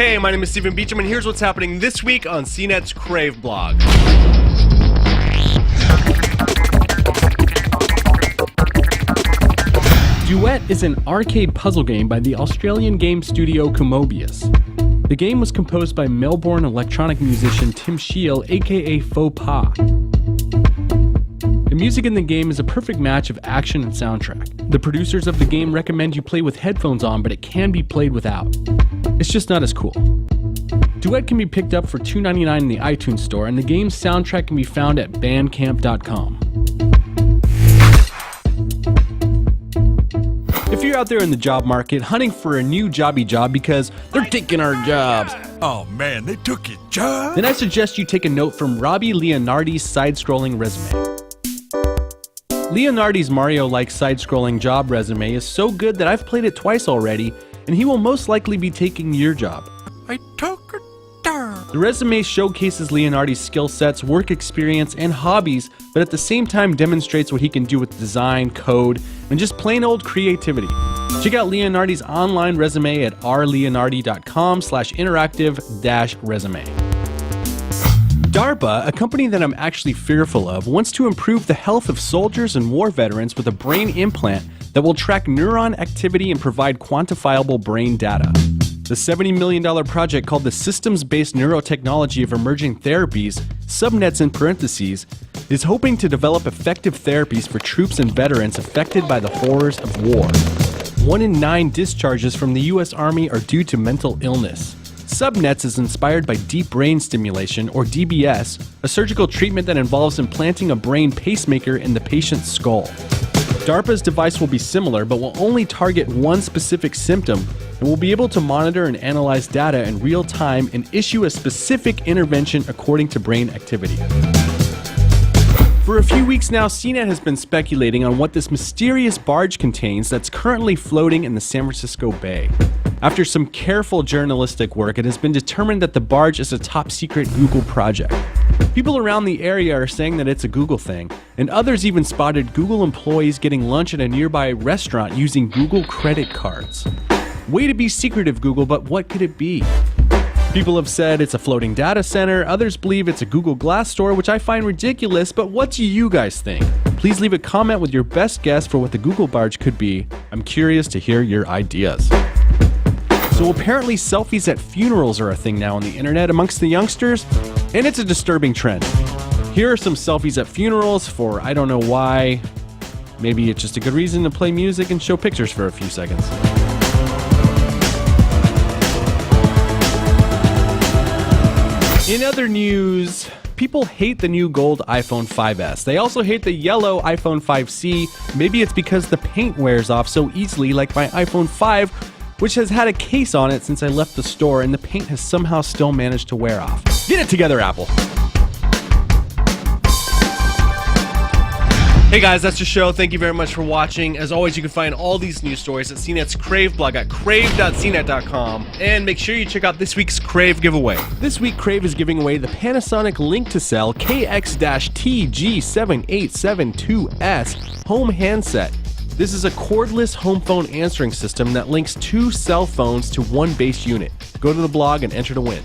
Hey, my name is Stephen Beecham, and here's what's happening this week on CNET's Crave blog. Duet is an arcade puzzle game by the Australian game studio Kumobius. The game was composed by Melbourne electronic musician Tim Shiel, aka Faux Pas. The music in the game is a perfect match of action and soundtrack. The producers of the game recommend you play with headphones on, but it can be played without. It's just not as cool. Duet can be picked up for $2.99 in the iTunes Store, and the game's soundtrack can be found at bandcamp.com. If you're out there in the job market hunting for a new jobby job because they're taking our jobs, oh man, they took your job? then I suggest you take a note from Robbie Leonardi's side-scrolling resume. Leonardi's Mario-like side-scrolling job resume is so good that I've played it twice already, and he will most likely be taking your job. I took a job. The resume showcases Leonardi's skill sets, work experience, and hobbies, but at the same time demonstrates what he can do with design, code, and just plain old creativity. Check out Leonardi's online resume at rleonardi.com/interactive-resume. DARPA, a company that I'm actually fearful of, wants to improve the health of soldiers and war veterans with a brain implant that will track neuron activity and provide quantifiable brain data. The $70 million project, called the Systems-Based Neurotechnology of Emerging Therapies, subnets in parentheses, is hoping to develop effective therapies for troops and veterans affected by the horrors of war. 1 in 9 discharges from the U.S. Army are due to mental illness. Subnets is inspired by deep brain stimulation, or DBS, a surgical treatment that involves implanting a brain pacemaker in the patient's skull. DARPA's device will be similar, but will only target one specific symptom and will be able to monitor and analyze data in real time and issue a specific intervention according to brain activity. For a few weeks now, CNET has been speculating on what this mysterious barge contains that's currently floating in the San Francisco Bay. After some careful journalistic work, it has been determined that the barge is a top-secret Google project. People around the area are saying that it's a Google thing, and others even spotted Google employees getting lunch at a nearby restaurant using Google credit cards. Way to be secretive, Google, but what could it be? People have said it's a floating data center, others believe it's a Google Glass store, which I find ridiculous, but what do you guys think? Please leave a comment with your best guess for what the Google barge could be. I'm curious to hear your ideas. So apparently selfies at funerals are a thing now on the internet amongst the youngsters, and it's a disturbing trend. Here are some selfies at funerals for I don't know why. Maybe it's just a good reason to play music and show pictures for a few seconds. In other news, people hate the new gold iPhone 5S. They also hate the yellow iPhone 5C. Maybe it's because the paint wears off so easily, like my iPhone 5, which has had a case on it since I left the store, and the paint has somehow still managed to wear off. Get it together, Apple. Hey guys, that's the show. Thank you very much for watching. As always, you can find all these news stories at CNET's Crave blog at crave.cnet.com. And make sure you check out this week's Crave giveaway. This week, Crave is giving away the Panasonic Link-to-Cell KX-TG7872S home handset. This is a cordless home phone answering system that links 2 cell phones to one base unit. Go to the blog and enter to win.